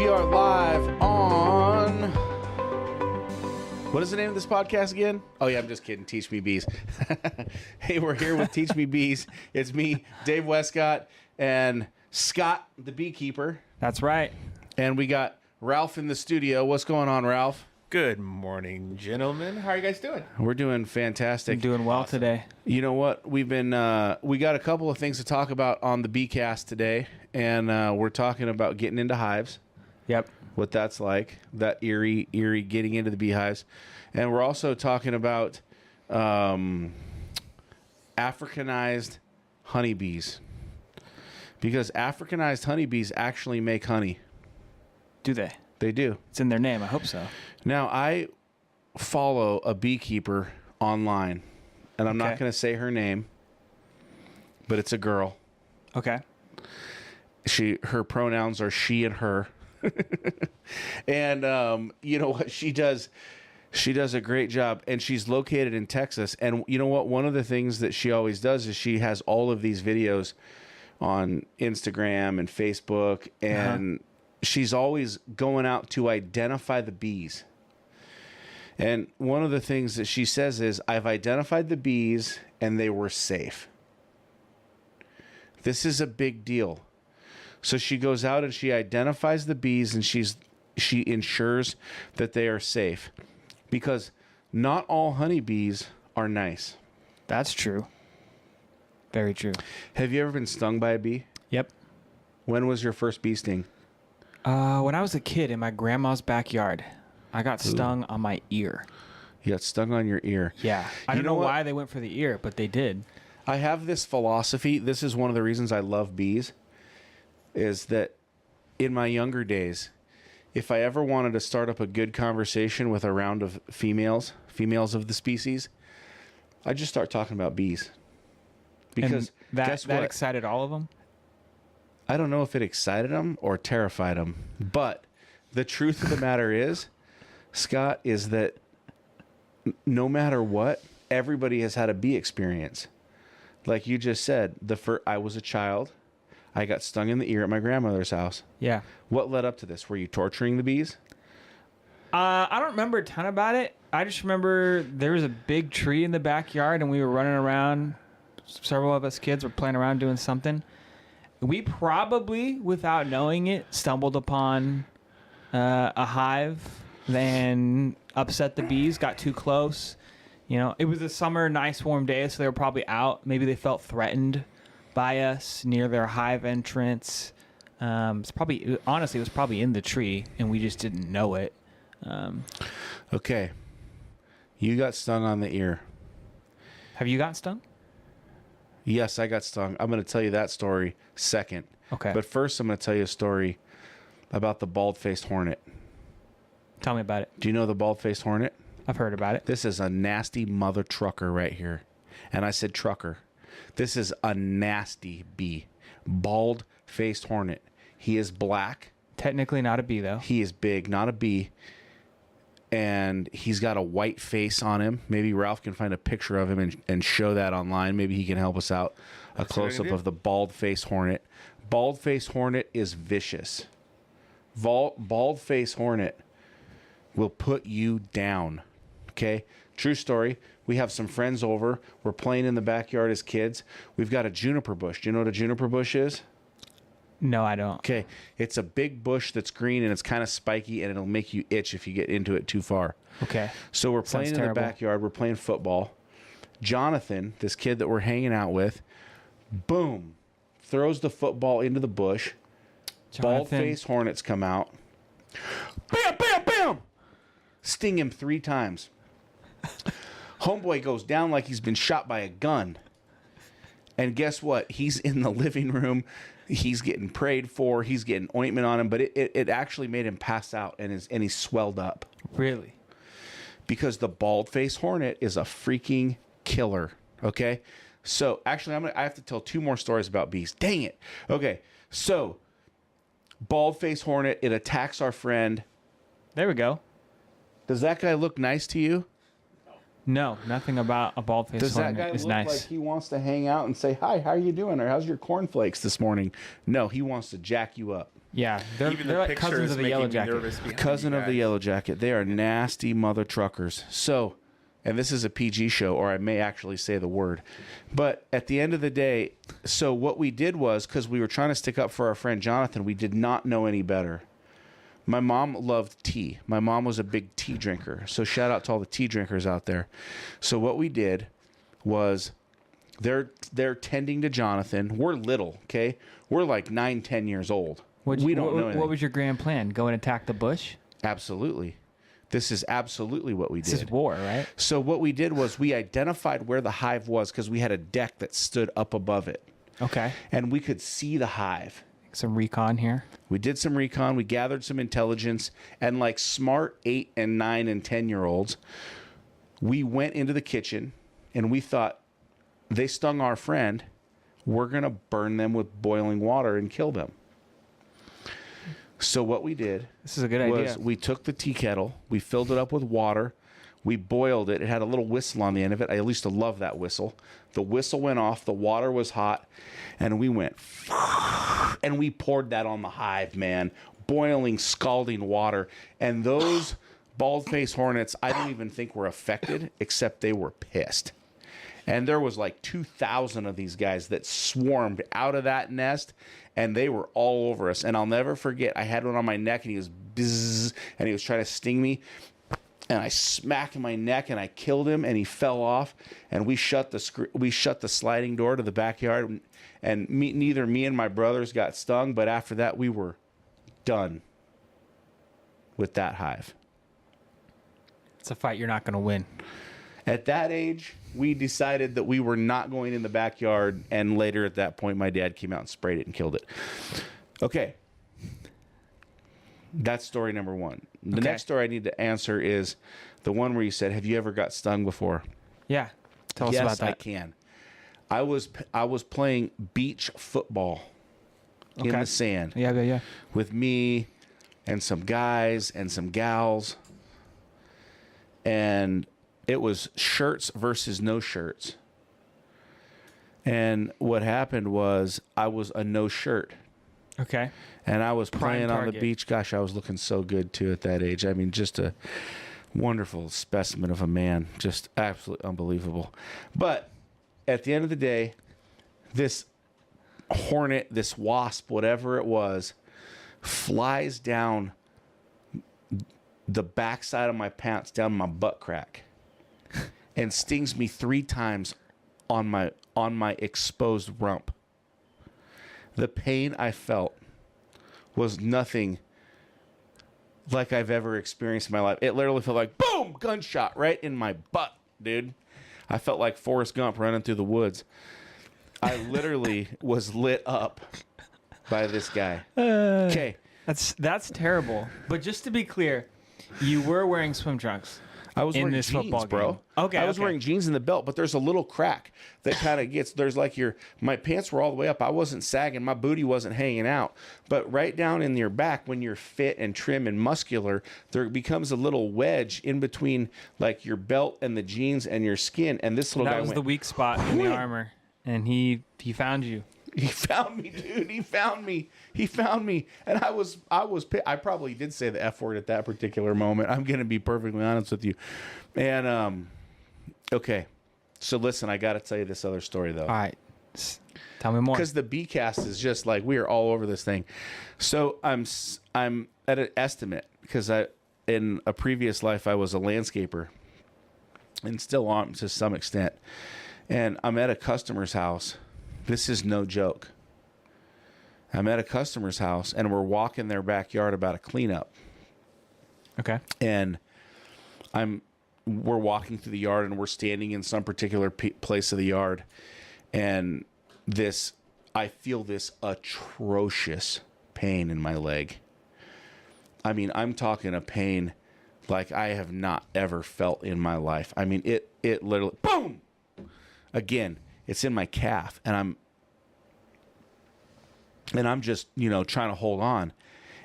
We are live on... What is the name of this podcast again? Oh, yeah, I'm just kidding. Teach Me Bees. Hey, we're here with Teach Me Bees. It's me, Dave Wescott, and Scott, the beekeeper. That's right. And we got Ralph in the studio. What's going on, Ralph? Good morning, gentlemen. How are you guys doing? We're doing fantastic. I'm doing well today. You know what? We've been we got a couple of things to talk about on the Beecast today, and we're talking about getting into hives. Yep. What that's like, that eerie getting into the beehives. And we're also talking about Africanized honeybees. Because Africanized honeybees actually make honey. Do they? They do. It's in their name. I hope so. Now, I follow a beekeeper online, and I'm not going to say her name, but it's a girl. Okay. Her pronouns are she and her. And you know what she does a great job, and she's located in Texas. And you know what, one of the things that she always does is she has all of these videos on Instagram and Facebook, and she's always going out to identify the bees. And one of the things that she says is, I've identified the bees and they were safe. This is a big deal. So she goes out and she identifies the bees, and she ensures that they are safe, because not all honeybees are nice. That's true. Very true. Have you ever been stung by a bee? Yep. When was your first bee sting? When I was a kid in my grandma's backyard, I got stung on my ear. You got stung on your ear. Yeah. I don't know why they went for the ear, but they did. I have this philosophy. This is one of the reasons I love bees, is that in my younger days, if I ever wanted to start up a good conversation with a round of females of the species, I'd just start talking about bees. Because and that excited all of them? I don't know if it excited them or terrified them. But the truth of the matter is, Scott, is that no matter what, everybody has had a bee experience. Like you just said, I was a child. I got stung in the ear at my grandmother's house. Yeah. What led up to this? Were you torturing the bees? I don't remember a ton about it. I just remember there was a big tree in the backyard, and we were running around. Several of us kids were playing around doing something. We probably, without knowing it, stumbled upon a hive, then upset the bees, got too close. You know, it was a summer, nice warm day, so they were probably out. Maybe they felt threatened by us near their hive entrance. It was probably in the tree, and we just didn't know it. Okay. You got stung on the ear. Have you gotten stung? Yes, I got stung. I'm going to tell you that story second. Okay. But first, I'm going to tell you a story about the bald-faced hornet. Tell me about it. Do you know the bald-faced hornet? I've heard about it. This is a nasty mother trucker right here. And I said trucker. This is a nasty bee. Bald-faced hornet. He is black. Technically not a bee, though. He is big, not a bee. And he's got a white face on him. Maybe Ralph can find a picture of him and show that online. Maybe he can help us out. A close-up of the bald-faced hornet. Bald-faced hornet is vicious. Bald-faced hornet will put you down. Okay? True story. We have some friends over. We're playing in the backyard as kids. We've got a juniper bush. Do you know what a juniper bush is? No, I don't. Okay. It's a big bush that's green, and it's kind of spiky, and it'll make you itch if you get into it too far. Okay. So we're playing in the backyard. We're playing football. Jonathan, this kid that we're hanging out with, boom, throws the football into the bush. Bald-faced hornets come out. Bam, bam, bam! Sting him 3 times. Homeboy goes down like he's been shot by a gun. And guess what? He's in the living room. He's getting prayed for. He's getting ointment on him. But it actually made him pass out, and he's swelled up. Really? Because the bald-faced hornet is a freaking killer. Okay? So, actually, I have to tell 2 more stories about bees. Dang it. Okay. So, bald-faced hornet, it attacks our friend. There we go. Does that guy look nice to you? No, nothing about a bald-faced Does that hornet guy is look nice. like he wants to hang out and say, hi, how are you doing? Or how's your cornflakes this morning? No, he wants to jack you up. Yeah, they're like picture cousins is of the making yellow me jacket. nervous behind Cousin you of the guys. yellow jacket. They are nasty mother truckers. So, and this is a PG show, or I may actually say the word. But at the end of the day, so what we did was, because we were trying to stick up for our friend Jonathan, we did not know any better. My mom loved tea. My mom was a big tea drinker. So shout out to all the tea drinkers out there. So what we did was they're tending to Jonathan. We're little, okay? We're like 9, 10 years old. We don't know anything. What was your grand plan? Go and attack the bush? Absolutely. This is absolutely what we did. This is war, right? So what we did was we identified where the hive was because we had a deck that stood up above it. Okay. And we could see the hive. Some recon here. We did some recon. We gathered some intelligence. And like smart 8 and 9 and 10-year-olds, we went into the kitchen and we thought, they stung our friend. We're going to burn them with boiling water and kill them. So what we did This is a good was idea. we took the tea kettle, we filled it up with water, we boiled it. It had a little whistle on the end of it. I used to love that whistle. The whistle went off, the water was hot, and we went, and we poured that on the hive, man. Boiling, scalding water. And those bald-faced hornets, I don't even think were affected, except they were pissed. And there was like 2,000 of these guys that swarmed out of that nest, and they were all over us. And I'll never forget, I had one on my neck, and he was bzzz, and he was trying to sting me. And I smacked my neck, and I killed him, and he fell off. And we shut the sliding door to the backyard, and neither me and my brothers got stung. But after that, we were done with that hive. It's a fight you're not going to win. At that age, we decided that we were not going in the backyard, and later at that point, my dad came out and sprayed it and killed it. Okay. That's story number one. The next story I need to answer is the one where you said, have you ever got stung before? Yeah. Tell us about that. Yes, I can. I was playing beach football in the sand Yeah. with me and some guys and some gals. And it was shirts versus no shirts. And what happened was I was a no shirt. Okay. And I was playing on the target. beach. Gosh, I was looking so good too at that age. I mean, just a wonderful specimen of a man. Just absolutely unbelievable. But at the end of the day, this hornet, this wasp, whatever it was, flies down the backside of my pants, down my butt crack, and stings me 3 times on my exposed rump. The pain I felt was nothing like I've ever experienced in my life. It literally felt like, boom, gunshot right in my butt, dude. I felt like Forrest Gump running through the woods. I literally was lit up by this guy. Okay. That's terrible. But just to be clear, you were wearing swim trunks. I was in wearing this jeans, football bro. game. Okay, I was okay. wearing jeans in the belt, but there's a little crack that kind of gets, there's like my pants were all the way up. I wasn't sagging. My booty wasn't hanging out. But right down in your back, when you're fit and trim and muscular, there becomes a little wedge in between like your belt and the jeans and your skin. And this little guy That was went, the weak spot in the armor. And he found you. he found me, dude. He found me. And I probably did say the F word at that particular moment. I'm going to be perfectly honest with you. And, okay. So listen, I got to tell you this other story though. All right. Tell me more. Because the B cast is just like, we are all over this thing. So I'm at an estimate because in a previous life, I was a landscaper and still am to some extent. And I'm at a customer's house. This is no joke. I'm at a customer's house and we're walking their backyard about a cleanup. Okay. And we're walking through the yard and we're standing in some particular place of the yard. And I feel this atrocious pain in my leg. I mean, I'm talking a pain like I have not ever felt in my life. I mean, it literally, boom! Again, it's in my calf, and I'm just, trying to hold on.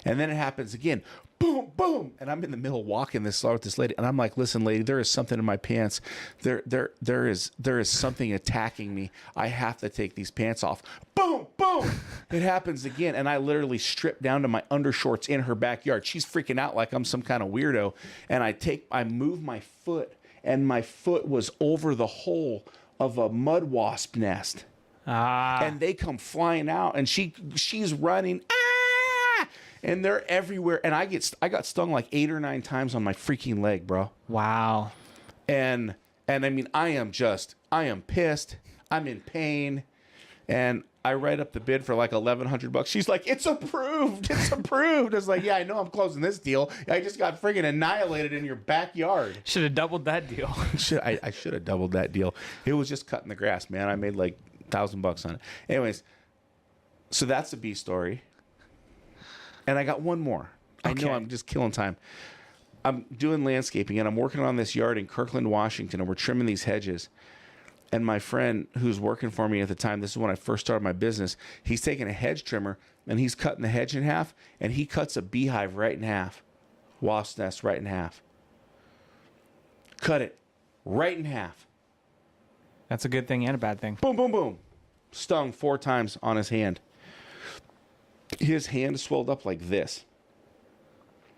And then it happens again. boom, boom. And I'm in the middle walking this with this lady. And I'm like, listen, lady, there is something in my pants. There is something attacking me. I have to take these pants off. Boom, boom. It happens again. And I literally strip down to my undershorts in her backyard. She's freaking out like I'm some kind of weirdo. And I move my foot, and my foot was over the hole of a mud wasp nest. And they come flying out, and she's running. And they're everywhere. And I got stung like 8 or 9 times on my freaking leg, bro. Wow. And I mean, I am pissed. I'm in pain. And I write up the bid for like $1,100. She's like, it's approved. It's approved. I was like, yeah, I know I'm closing this deal. I just got friggin' annihilated in your backyard. Should have doubled that deal. I should have doubled that deal. It was just cutting the grass, man. I made like $1,000 on it. Anyways, so that's the bee story. And I got one more. Okay. I know I'm just killing time. I'm doing landscaping, and I'm working on this yard in Kirkland, Washington, and we're trimming these hedges. And my friend who's working for me at the time, this is when I first started my business, he's taking a hedge trimmer, and he's cutting the hedge in half, and he cuts a beehive right in half. Wasp nest right in half. Cut it right in half. That's a good thing and a bad thing. Boom, boom, boom. Stung 4 times on his hand. His hand swelled up like this.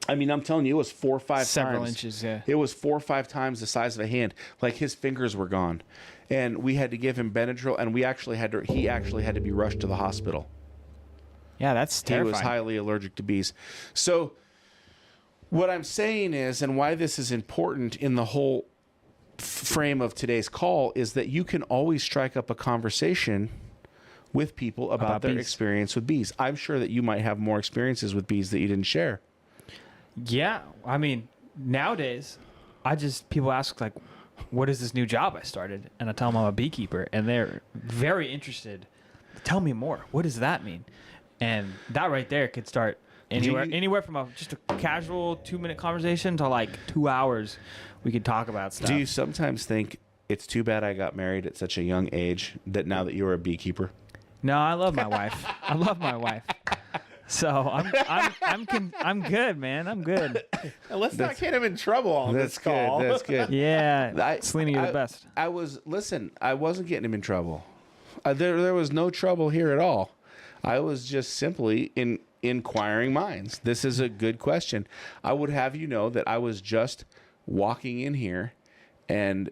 I mean, I'm telling you, it was 4 or 5 times. Several inches, yeah. It was 4 or 5 times the size of a hand. Like, his fingers were gone. And we had to give him Benadryl, and he actually had to be rushed to the hospital. Yeah, that's terrifying. He was highly allergic to bees. So what I'm saying is, and why this is important in the whole frame of today's call, is that you can always strike up a conversation with people about their experience with bees. I'm sure that you might have more experiences with bees that you didn't share. Yeah. I mean, nowadays, people ask, like, what is this new job I started? And I tell them I'm a beekeeper, and they're very interested. Tell me more. What does that mean? And that right there could start anywhere from just a casual 2-minute conversation to like 2 hours. We could talk about stuff. Do you sometimes think it's too bad I got married at such a young age that now that you're a beekeeper? No, I love my wife. I love my wife. So I'm good, man. I'm good. Let's not get him in trouble on this call. That's good. Yeah, Selena, you're the best. I wasn't getting him in trouble. There was no trouble here at all. I was just simply inquiring minds. This is a good question. I would have you know that I was just walking in here, and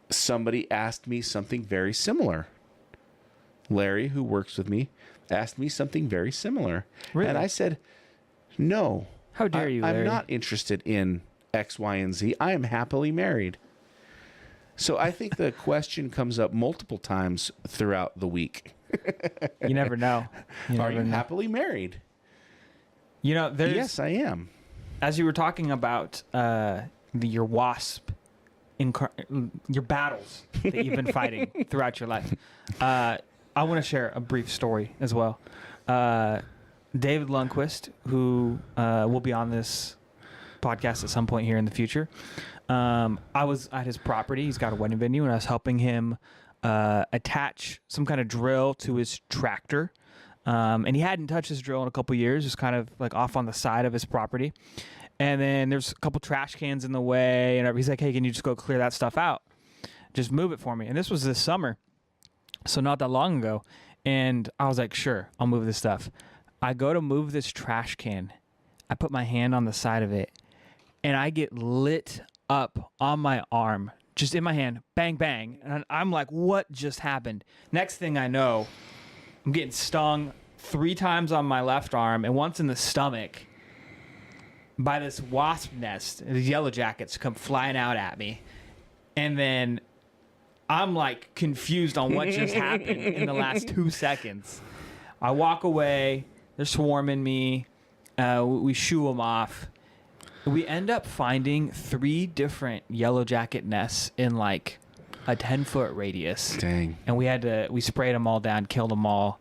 somebody asked me something very similar. Larry, who works with me, asked me something very similar. Really? And I said, no. How dare you, Larry? I'm not interested in X, Y, and Z. I am happily married. So I think the question comes up multiple times throughout the week. You never know. Are you happily married? You know, yes, I am. As you were talking about your wasp, your battles that you've been fighting throughout your life, I want to share a brief story as well. David Lundquist, who will be on this podcast at some point here in the future, I was at his property. He's got a wedding venue, and I was helping him attach some kind of drill to his tractor. And he hadn't touched his drill in a couple years, just kind of like off on the side of his property. And then there's a couple trash cans in the way, and he's like, hey, can you just go clear that stuff out? Just move it for me. And this was this summer, so not that long ago. And I was like, sure, I'll move this stuff. I go to move this trash can. I put my hand on the side of it, and I get lit up on my arm, just in my hand, bang, bang. And I'm like, what just happened? Next thing I know, I'm getting stung 3 times on my left arm and once in the stomach by this wasp nest. These yellow jackets come flying out at me. And then I'm like confused on what just happened in the last 2 seconds. I walk away. They're swarming me. We shoo them off. We end up finding 3 different yellow jacket nests in like a 10-foot radius. Dang. And we sprayed them all down, killed them all,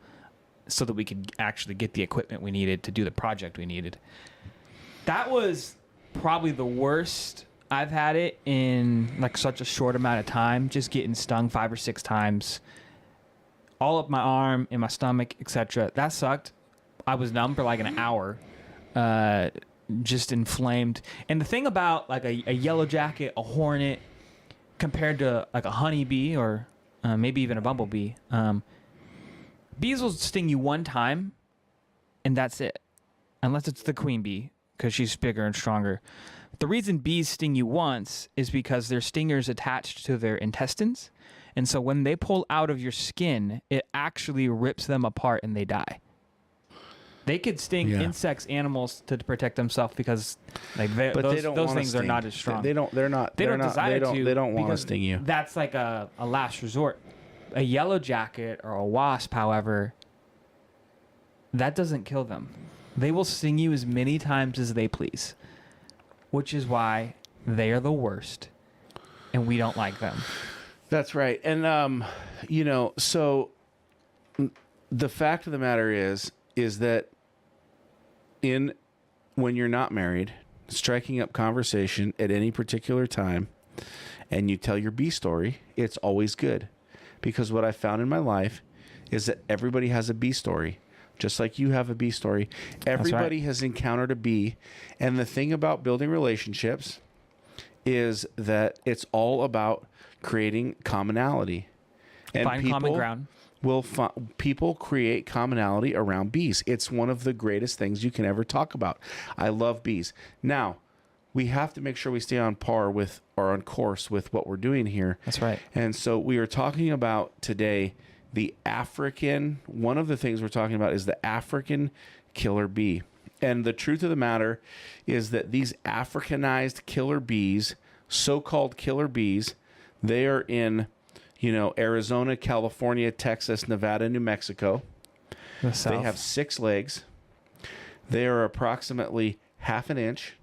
so that we could actually get the equipment we needed to do the project we needed. That was probably the worst I've had it in like such a short amount of time, just getting stung 5 or 6 times, all up my arm, in my stomach, etc. That sucked. I was numb for like an hour. just inflamed. And the thing about like a yellow jacket, a hornet, compared to like a honeybee or maybe even a bumblebee, bees will sting you one time, and that's it, unless it's the queen bee because she's bigger and stronger. The reason bees sting you once is because their stingers attached to their intestines, and so when they pull out of your skin, it actually rips them apart and they die. They could sting insects, animals to protect themselves because like those things are not as strong. They don't desire to. They don't want to sting you. That's like a last resort. A yellow jacket or a wasp, however, that doesn't kill them. They will sting you as many times as they please, which is why they are the worst, and we don't like them. That's right. And so the fact of the matter is that when you're not married, striking up conversation at any particular time, and you tell your bee story, it's always good. Because what I found in my life is that everybody has a bee story. Just like you have a bee story. Everybody has encountered a bee. And the thing about building relationships is that it's all about creating commonality. And find common ground. People create commonality around bees. It's one of the greatest things you can ever talk about. I love bees. Now, we have to make sure we stay on par with or on course with what we're doing here. That's right. And so we are talking about today one of the things we're talking about is the African killer bee. And the truth of the matter is that these Africanized killer bees, so-called killer bees, they are in Arizona, California, Texas, Nevada, New Mexico. They have 6 legs. They are approximately half an inch.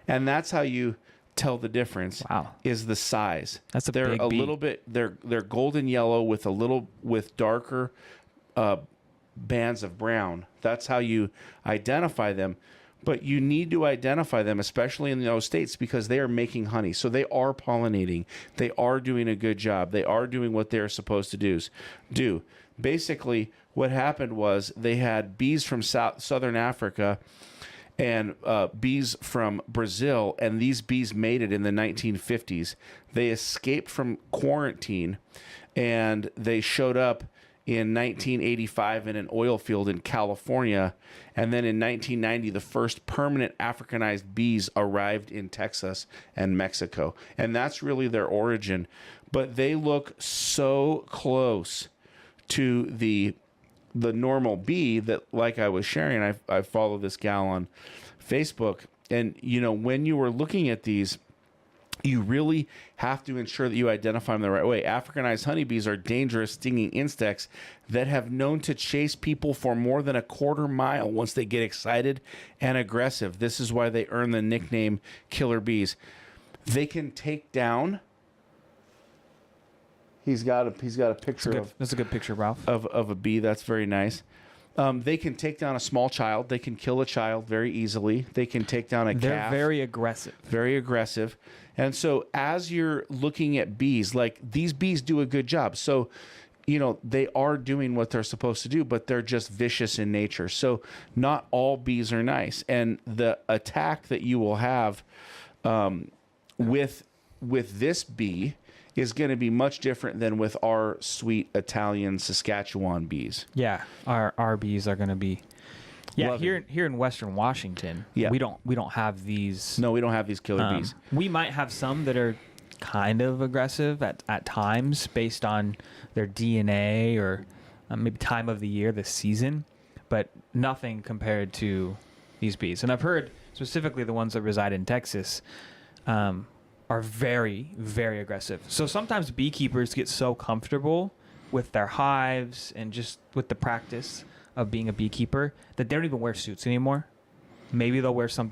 And that's how you tell the difference. Wow. Is the size. That's a they're big a bee. little bit they're golden yellow with darker bands of brown. That's how you identify them. But you need to identify them, especially in those states, because they are making honey. So they are pollinating. They are doing a good job. They are doing what they're supposed to do. Basically, what happened was they had bees from southern Africa and bees from Brazil, and these bees mated in the 1950s. They escaped from quarantine, and they showed up in 1985 in an oil field in California. And then in 1990, the first permanent Africanized bees arrived in Texas and Mexico. And that's really their origin. But they look so close to the normal bee that, like I was sharing, I follow this gal on Facebook. And, when you were looking at these, you really have to ensure that you identify them the right way. Africanized honeybees are dangerous stinging insects that have known to chase people for more than a quarter mile once they get excited and aggressive. This is why they earn the nickname killer bees. They can take down. He's got a picture that's a good picture, Ralph. Of a bee. That's very nice. They can take down a small child. They can kill a child very easily. They can take down a calf. They're very aggressive. Very aggressive. And so as you're looking at bees, like these bees do a good job. So, they are doing what they're supposed to do, but they're just vicious in nature. So not all bees are nice. And the attack that you will have with this bee is going to be much different than with our sweet Italian Saskatchewan bees. Yeah, our bees are going to be. Yeah, here in Western Washington, we don't have these. No, we don't have these killer bees. We might have some that are kind of aggressive at times based on their DNA or maybe time of the year, the season, but nothing compared to these bees. And I've heard specifically the ones that reside in Texas are very, very aggressive. So sometimes beekeepers get so comfortable with their hives and just with the practice of being a beekeeper that they don't even wear suits anymore. Maybe they'll wear some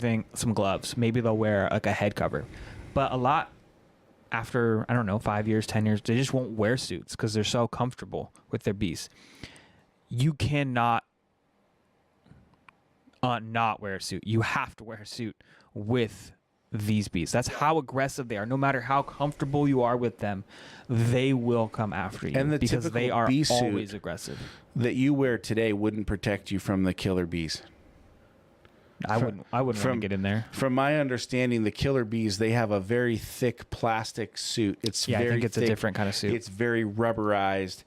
gloves. Maybe they'll wear like a head cover. But a lot after, 5 years, 10 years, they just won't wear suits because they're so comfortable with their bees. You cannot not wear a suit. You have to wear a suit with these bees. That's how aggressive they are. No matter how comfortable you are with them, they will come after you, and because they are bee always aggressive. That you wear today wouldn't protect you from the killer bees. I wouldn't want to get in there. From my understanding, the killer bees, they have a very thick plastic suit. It's I very think it's thick. a different kind of suit. It's very rubberized.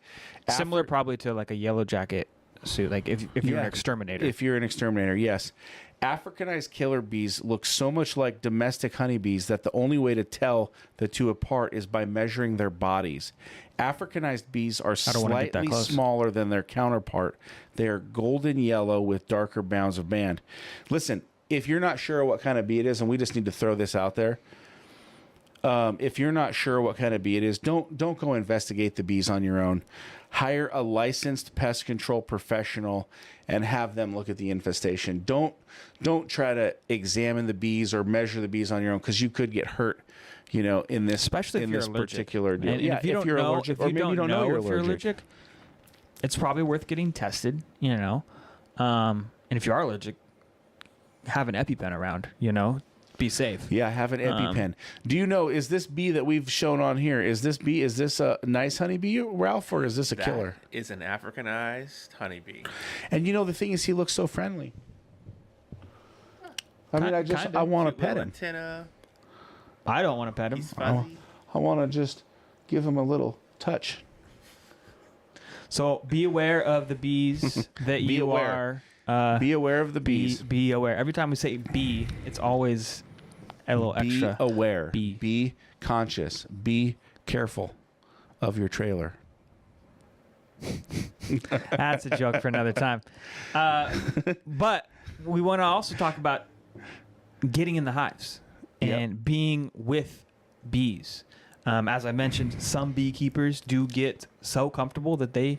Similar probably to like a yellow jacket suit, like if you're an exterminator. If you're an exterminator, yes. Africanized killer bees look so much like domestic honeybees that the only way to tell the two apart is by measuring their bodies. Africanized bees are slightly smaller than their counterpart. They are golden yellow with darker bands of band. Listen, if you're not sure what kind of bee it is, and we just need to throw this out there, if you're not sure what kind of bee it is, don't go investigate the bees on your own. Hire a licensed pest control professional and have them look at the infestation. Don't try to examine the bees or measure the bees on your own, because you could get hurt, in this, especially in this particular deal. And if you're allergic, or maybe you don't know if you're allergic, it's probably worth getting tested. And if you are allergic, have an EpiPen around. Be safe. Yeah, have an EpiPen. Do you know, is this bee that we've shown on here, is this a nice honeybee, Ralph, or is this a killer? That is an Africanized honeybee. And the thing is, he looks so friendly. I want to pet him. Antenna. I don't want to pet him. He's fuzzy. I want to just give him a little touch. So be aware of the bees that you are. Be aware of the bees. Be aware. Every time we say bee, it's always a little extra. Be aware. Bee. Be conscious. Be careful of your trailer. That's a joke for another time. But we want to also talk about getting in the hives and being with bees. As I mentioned, some beekeepers do get so comfortable that they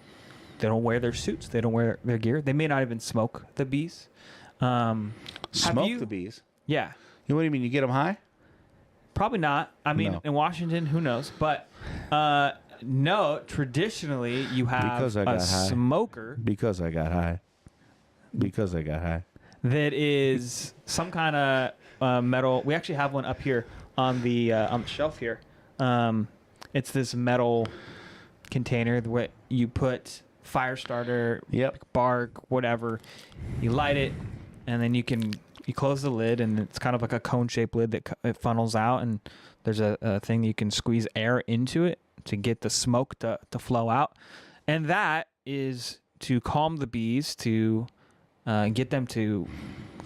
don't wear their suits. They don't wear their gear. They may not even smoke the bees. Smoke the bees? Yeah. What do you mean? You get them high? Probably not. I mean, No. in Washington, who knows? But no, traditionally you have a smoker. Because I got high. That is some kind of metal. We actually have one up here on the shelf here. It's this metal container where you put fire starter, bark, whatever. You light it, and then you close the lid, and it's kind of like a cone-shaped lid that it funnels out, and there's a thing you can squeeze air into it to get the smoke to flow out, and that is to calm the bees, to get them to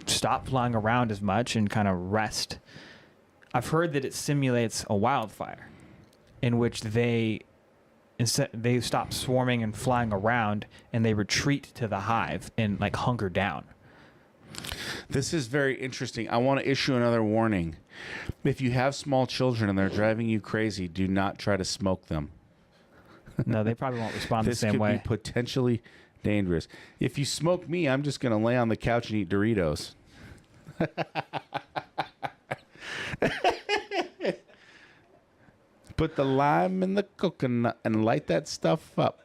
stop flying around as much and kind of rest. I've heard that it simulates a wildfire, in which they stop swarming and flying around, and they retreat to the hive and hunker down. This is very interesting. I want to issue another warning. If you have small children and they're driving you crazy, do not try to smoke them. No, they probably won't respond the same way. This could be potentially dangerous. If you smoke me, I'm just going to lay on the couch and eat Doritos. Put the lime in the coconut and light that stuff up.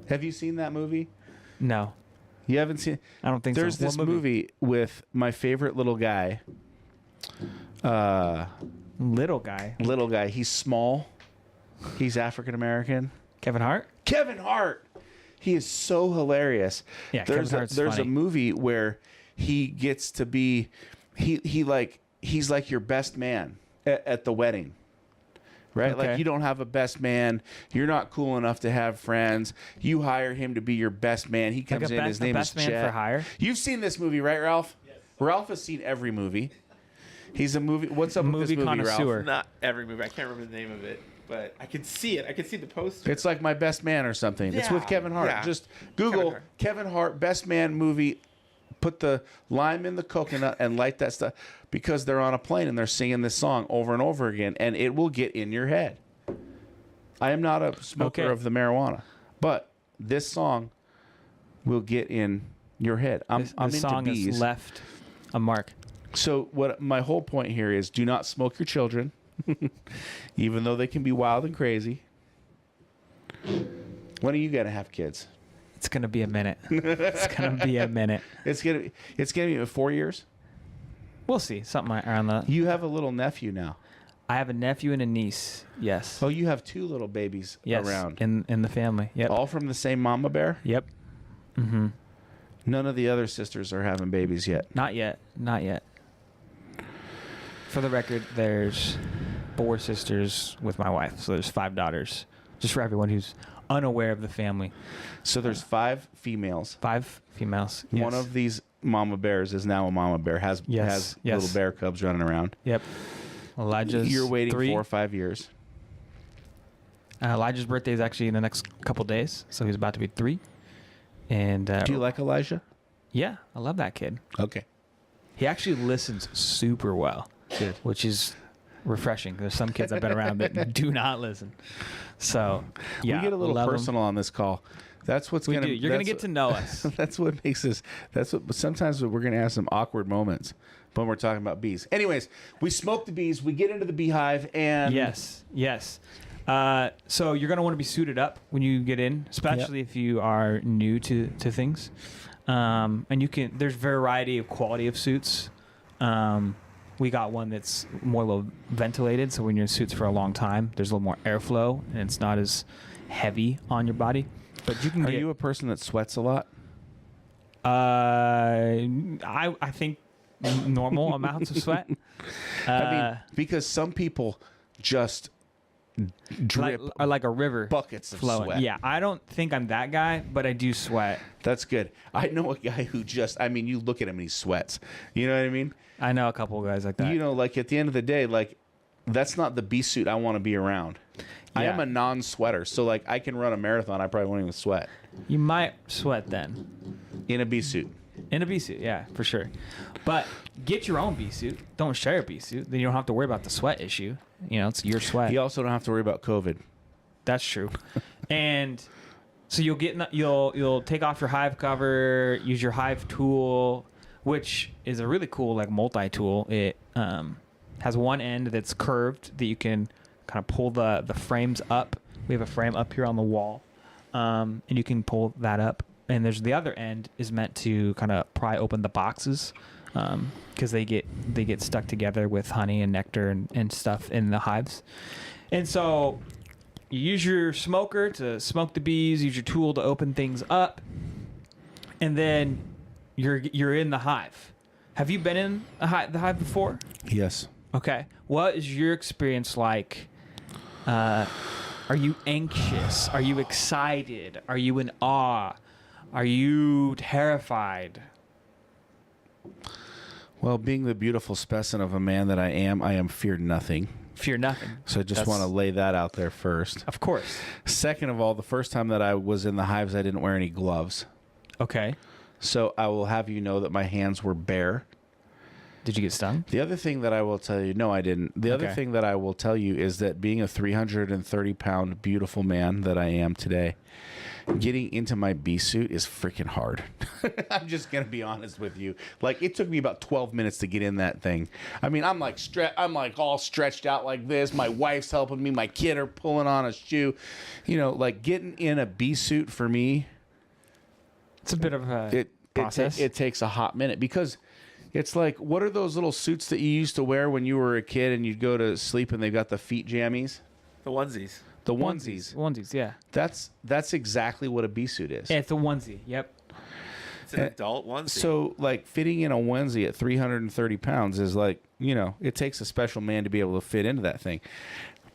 Have you seen that movie? No. You haven't seen it? I don't think There's so. There's this movie with my favorite little guy. Little guy. He's small. He's African American. Kevin Hart? Kevin Hart. He is so hilarious. Yeah, there's a movie where he gets to be he's like your best man at the wedding. Right? Okay. Like, you don't have a best man. You're not cool enough to have friends. You hire him to be your best man. He comes in. His name is Chet. Best man for hire? You've seen this movie, right, Ralph? Yes. Ralph has seen every movie. He's a movie. What's up with this movie, connoisseur. Ralph? Not every movie. I can't remember the name of it, but I can see it. I can see the poster. It's like My Best Man or something. It's with Kevin Hart. Yeah. Just Google Kevin Hart Best Man movie. Put the lime in the coconut and light that stuff, because they're on a plane and they're singing this song over and over again, and it will get in your head. I am not a smoker of the marijuana, but this song will get in your head. I'm into song bees. has left a mark. So what my whole point here is: do not smoke your children, even though they can be wild and crazy. When are you gonna have kids? It's gonna be a minute. It's gonna be in 4 years. We'll see. Something around that. You have a little nephew now. I have a nephew and a niece. Yes. Oh, you have two little babies around in the family. Yep. All from the same mama bear. Yep. Mm-hmm. None of the other sisters are having babies yet. Not yet. Not yet. For the record, there's 4 sisters with my wife, so there's 5 daughters. Just for everyone who's unaware of the family. So there's 5 females. 5 females. Yes. One of these mama bears is now a mama bear. Has little bear cubs running around. Yep. Elijah's You're waiting 3. 4 or 5 years. Elijah's birthday is actually in the next couple days, so he's about to be 3. And do you like Elijah? Yeah, I love that kid. Okay. He actually listens super well, Good. which is refreshing. There's some kids I've been around that do not listen. So, yeah, we get a little personal on this call. That's what's going to. You're going to get to know us. That's what makes us. That's what. Sometimes we're going to have some awkward moments when we're talking about bees. Anyways, we smoke the bees. We get into the beehive, and yes. So you're going to want to be suited up when you get in, especially if you are new to things. And there's variety of quality of suits. We got one that's more low ventilated, so when you're in suits for a long time, there's a little more airflow, and it's not as heavy on your body. But you can. Are you a person that sweats a lot? I think normal amounts of sweat. I mean, because some people just drip like a river, buckets of flowing. sweat. Yeah, I don't think I'm that guy, but I do sweat. That's good. I know a guy who just. I mean, you look at him and he sweats. You know what I mean? I know a couple of guys like that. You know, like at the end of the day, like that's not the bee suit I want to be around. I am a non-sweater, so like I can run a marathon. I probably won't even sweat. You might sweat then. In a bee suit. In a bee suit, yeah, for sure. But get your own bee suit. Don't share a bee suit. Then you don't have to worry about the sweat issue. You know, it's your sweat. You also don't have to worry about COVID. That's true. And so you'll take off your hive cover, use your hive tool, which is a really cool like multi-tool. It has one end that's curved that you can kind of pull the frames up. We have a frame up here on the wall, and you can pull that up. And there's the other end is meant to kind of pry open the boxes because they get stuck together with honey and nectar and stuff in the hives. And so you use your smoker to smoke the bees, use your tool to open things up, and then you're in the hive. Have you been in the hive before? Yes. Okay. What is your experience like? Are you anxious? Are you excited? Are you in awe? Are you terrified? Well, being the beautiful specimen of a man that I am fear nothing. Fear nothing. So I just want to lay that out there first. Of course. Second of all, the first time that I was in the hives, I didn't wear any gloves. Okay. So I will have you know that my hands were bare. Did you get stung? The other thing that I will tell you, no, I didn't. The other thing that I will tell you is that being a 330-pound beautiful man that I am today, getting into my bee suit is freaking hard. I'm just going to be honest with you. Like, it took me about 12 minutes to get in that thing. I mean, I'm like all stretched out like this. My wife's helping me. My kid are pulling on a shoe. You know, like getting in a bee suit for me. It's a bit of a process. It takes a hot minute because it's like, what are those little suits that you used to wear when you were a kid and you'd go to sleep and they've got the feet jammies? The onesies. The onesies. Onesies, yeah. That's exactly what a bee suit is. Yeah, it's a onesie. Yep. It's an adult onesie. So, like, fitting in a onesie at 330 pounds is like, you know, it takes a special man to be able to fit into that thing.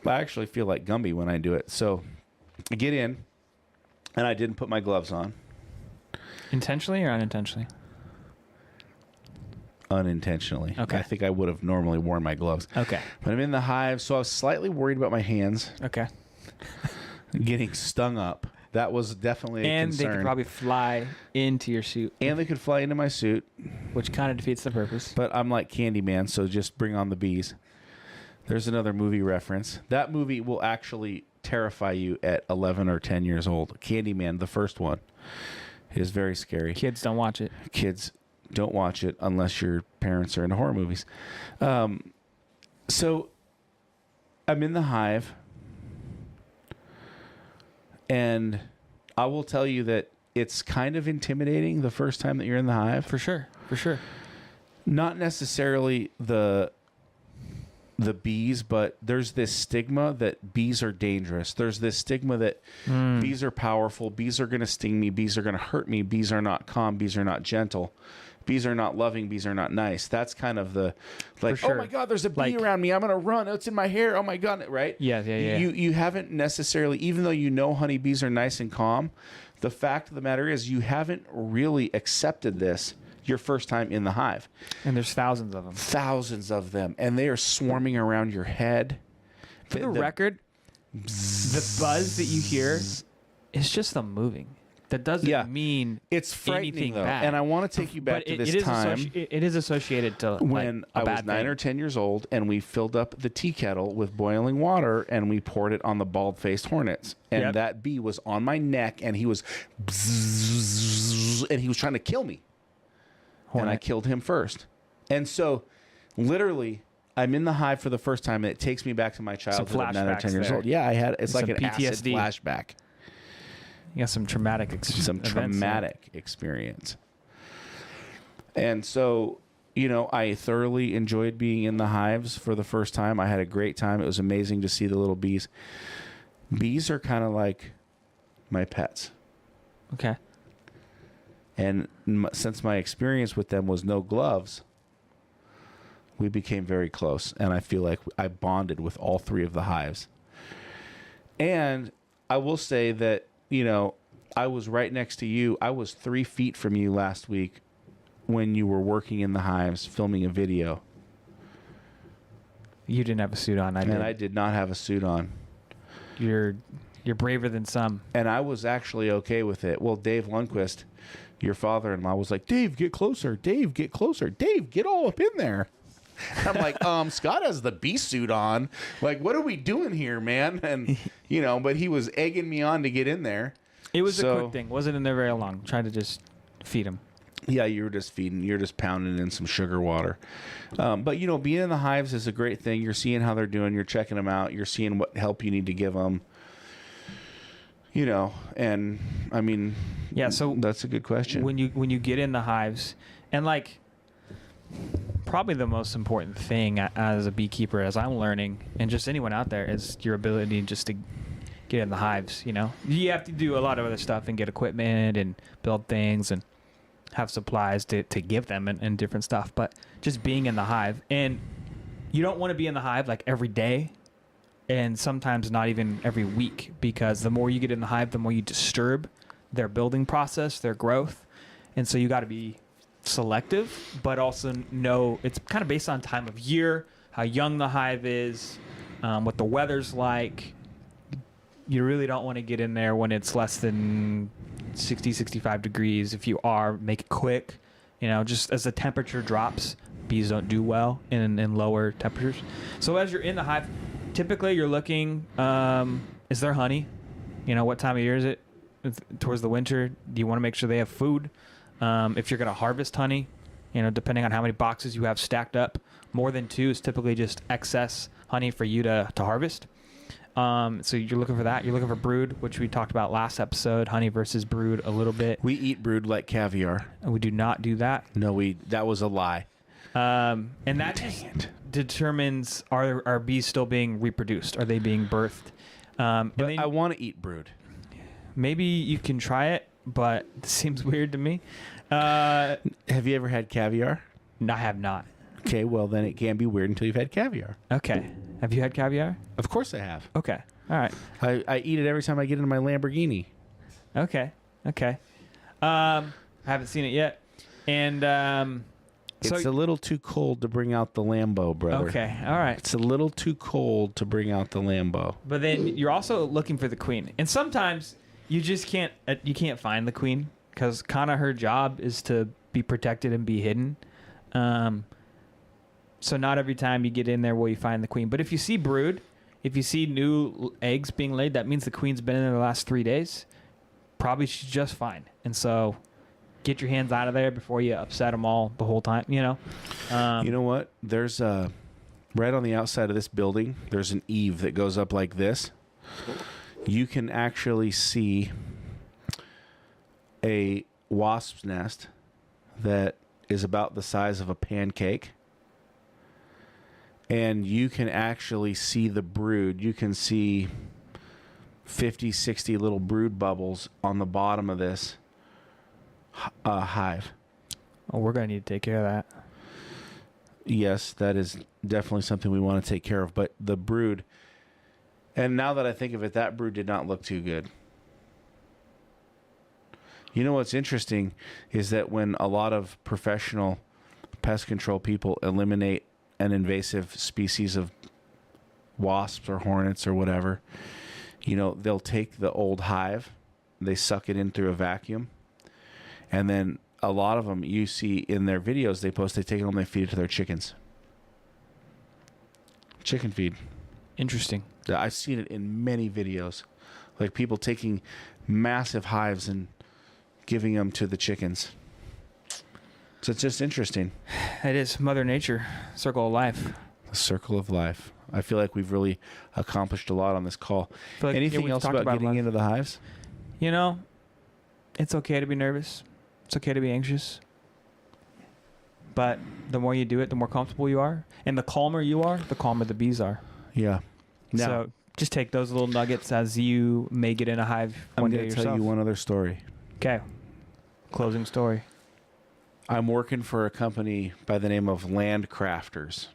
I actually feel like Gumby when I do it. So, I get in, and I didn't put my gloves on. Intentionally or unintentionally? Unintentionally. Okay. I think I would have normally worn my gloves. Okay. But I'm in the hive, so I was slightly worried about my hands. Okay. Getting stung up. That was definitely a and concern. they could probably fly into your suit. And they could fly into my suit. Which kind of defeats the purpose. But I'm like Candyman, so just bring on the bees. There's another movie reference. That movie will actually terrify you at 11 or 10 years old. Candyman, the first one. It is very scary. Kids don't watch it. Kids don't watch it unless your parents are into horror movies. So I'm in the hive, and I will tell you that it's kind of intimidating the first time that you're in the hive. For sure. For sure. Not necessarily the the bees, but there's this stigma that bees are dangerous. There's this stigma that bees are powerful. Bees are going to sting me. Bees are going to hurt me. Bees are not calm. Bees are not gentle. Bees are not loving. Bees are not nice. That's kind of the, like, sure. oh my God, there's a bee around me. I'm going to run. It's in my hair. Oh my God. Right? Yeah. You haven't necessarily, even though you know honeybees are nice and calm, the fact of the matter is you haven't really accepted this your first time in the hive. And there's thousands of them. Thousands of them. And they are swarming around your head. For the record, the buzz that you hear is just them moving. That doesn't mean it's frightening, anything though. bad. And I want to take you back to this time. It is associated to when I was 9 or 10 years old, and we filled up the tea kettle with boiling water, and we poured it on the bald-faced hornets. And that bee was on my neck, and he was and he was trying to kill me. And I killed him first. And so, literally, I'm in the hive for the first time, and it takes me back to my childhood at 9 or 10 years old. Yeah, I had it's like an PTSD. Acid flashback. You got some traumatic experience. And so, you know, I thoroughly enjoyed being in the hives for the first time. I had a great time. It was amazing to see the little bees. Bees are kind of like my pets. Okay. And since my experience with them was no gloves, we became very close. And I feel like I bonded with all three of the hives. And I will say that, you know, I was right next to you. I was 3 feet from you last week when you were working in the hives filming a video. You didn't have a suit on. I did not have a suit on. You're braver than some. And I was actually okay with it. Well, Dave Lundquist, your father-in-law, was like, Dave, get closer. Dave, get closer. Dave, get all up in there. I'm like, Scott has the bee suit on. Like, what are we doing here, man? And, you know, but he was egging me on to get in there. It was a quick thing. Wasn't in there very long. Trying to just feed him. Yeah, you were just feeding. You're just pounding in some sugar water. But, you know, being in the hives is a great thing. You're seeing how they're doing. You're checking them out. You're seeing what help you need to give them. You know, and, I mean, yeah, so that's a good question. When you get in the hives, and, like, probably the most important thing as a beekeeper, as I'm learning, and just anyone out there, is your ability just to get in the hives. You know, you have to do a lot of other stuff and get equipment and build things and have supplies to give them and different stuff. But just being in the hive, and you don't want to be in the hive like every day, and sometimes not even every week, because the more you get in the hive, the more you disturb their building process, their growth, and so you got to be selective, but also know it's kind of based on time of year, how young the hive is, what the weather's like. You really don't want to get in there when it's less than 60, 65 degrees. If you are, make it quick. You know, just as the temperature drops, bees don't do well in lower temperatures. So as you're in the hive, typically you're looking, is there honey? You know, what time of year is it? Towards the winter, do you want to make sure they have food? If you're going to harvest honey, you know, depending on how many boxes you have stacked up, more than 2 is typically just excess honey for you to harvest. So you're looking for that. You're looking for brood, which we talked about last episode, honey versus brood a little bit. We eat brood like caviar. And we do not do that. No, that was a lie. And that just determines, are bees still being reproduced? Are they being birthed? But I want to eat brood. Maybe you can try it, but it seems weird to me. Have you ever had caviar? No, I have not. Okay, well, then it can be weird until you've had caviar. Okay. Have you had caviar? Of course I have. Okay. All right. I eat it every time I get into my Lamborghini. Okay. I haven't seen it yet. And it's a little too cold to bring out the Lambo, brother. Okay. All right. It's a little too cold to bring out the Lambo. But then you're also looking for the queen. And sometimes you just can't find the queen, because kind of her job is to be protected and be hidden. So not every time you get in there will you find the queen. But if you see brood, if you see new eggs being laid, that means the queen's been in there the last 3 days. Probably she's just fine. And so get your hands out of there before you upset them all the whole time, you know. You know what? There's right on the outside of this building, there's an eave that goes up like this. You can actually see a wasp's nest that is about the size of a pancake. and you can actually see the brood. You can see 50, 60 little brood bubbles on the bottom of this hive. Oh, we're going to need to take care of that. Yes, that is definitely something we want to take care of. But the brood, and now that I think of it, that brood did not look too good. You know what's interesting is that when a lot of professional pest control people eliminate an invasive species of wasps or hornets or whatever, you know, they'll take the old hive, they suck it in through a vacuum, and then a lot of them you see in their videos they post, they take it home, they feed it to their chickens. Chicken feed. Interesting. I've seen it in many videos, like people taking massive hives and giving them to the chickens. So it's just interesting. It is Mother Nature, circle of life. The circle of life. I feel like we've really accomplished a lot on this call. Like, anything else about getting into the hives? You know, it's okay to be nervous. It's okay to be anxious. But the more you do it, the more comfortable you are. And the calmer you are, the calmer the bees are. Yeah. Now, so just take those little nuggets as you may get in a hive one day yourself. I'm going to tell you one other story. Okay. Closing story. I'm working for a company by the name of Land Crafters.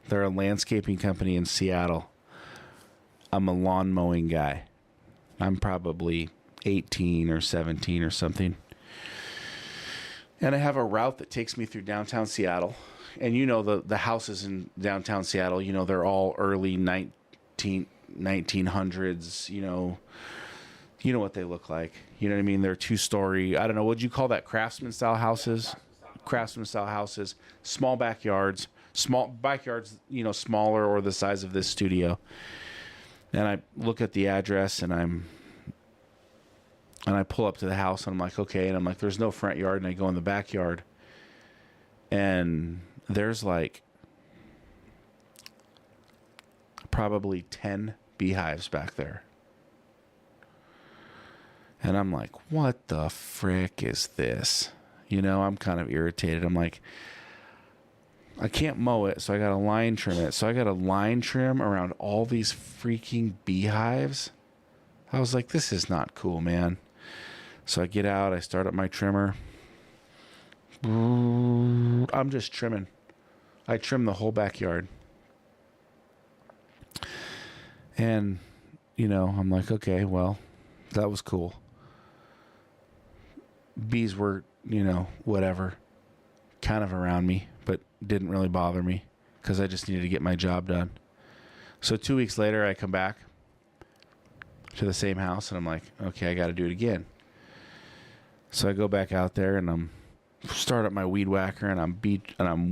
They're a landscaping company in Seattle. I'm a lawn mowing guy. I'm probably 18 or 17 or something. And I have a route that takes me through downtown Seattle. And you know the houses in downtown Seattle, you know, they're all early 1900s, you know what they look like. You know what I mean? They're 2-story. I don't know. What'd you call that? Craftsman style houses? Craftsman style houses. Small backyards. Small backyards, you know, smaller or the size of this studio. And I look at the address and I pull up to the house and I'm like, okay. And I'm like, there's no front yard. And I go in the backyard and there's like probably 10 beehives back there. And I'm like, what the frick is this? You know, I'm kind of irritated. I'm like, I can't mow it, so I got to line trim it. So I got to line trim around all these freaking beehives. I was like, this is not cool, man. So I get out, I start up my trimmer. I'm just trimming. I trim the whole backyard. And, you know, I'm like, okay, well, that was cool. Bees were, you know, whatever, kind of around me, but didn't really bother me because I just needed to get my job done. So 2 weeks later, I come back to the same house and I'm like, okay, I got to do it again. So I go back out there and I'm start up my weed whacker and I'm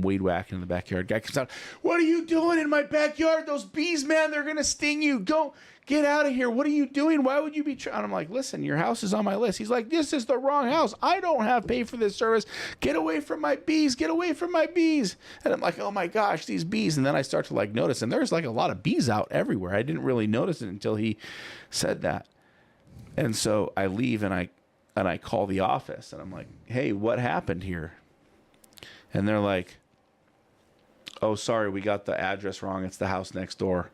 weed whacking in the backyard. Guy comes out, what are you doing in my backyard? Those bees, man, they're gonna sting you. Go get out of here. What are you doing? Why would you be trying? I'm like, listen, your house is on my list. He's like, this is the wrong house. I don't have pay for this service. Get away from my bees. Get away from my bees. And I'm like, oh my gosh, these bees. And then I start to like notice, and there's like a lot of bees out everywhere. I didn't really notice it until he said that. And so I leave and I call the office and I'm like, hey, what happened here? And they're like, oh, sorry, we got the address wrong. It's the house next door.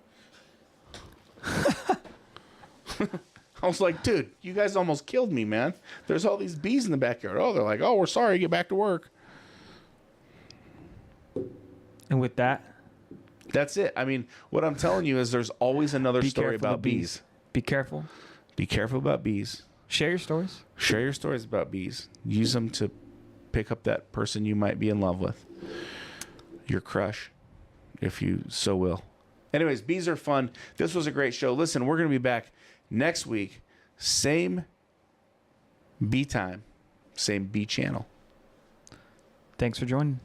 I was like, dude, you guys almost killed me, man. There's all these bees in the backyard. Oh, they're like, oh, we're sorry. Get back to work. And with that, that's it. I mean, what I'm telling you is there's always another story about bees. Be careful. Be careful about bees. Share your stories. Share your stories about bees. Use them to pick up that person you might be in love with. Your crush, if you so will. Anyways, bees are fun. This was a great show. Listen, we're going to be back next week. Same bee time. Same bee channel. Thanks for joining.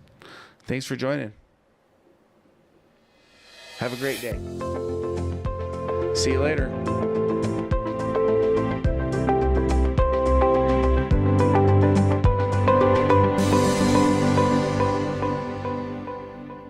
Thanks for joining. Have a great day. See you later.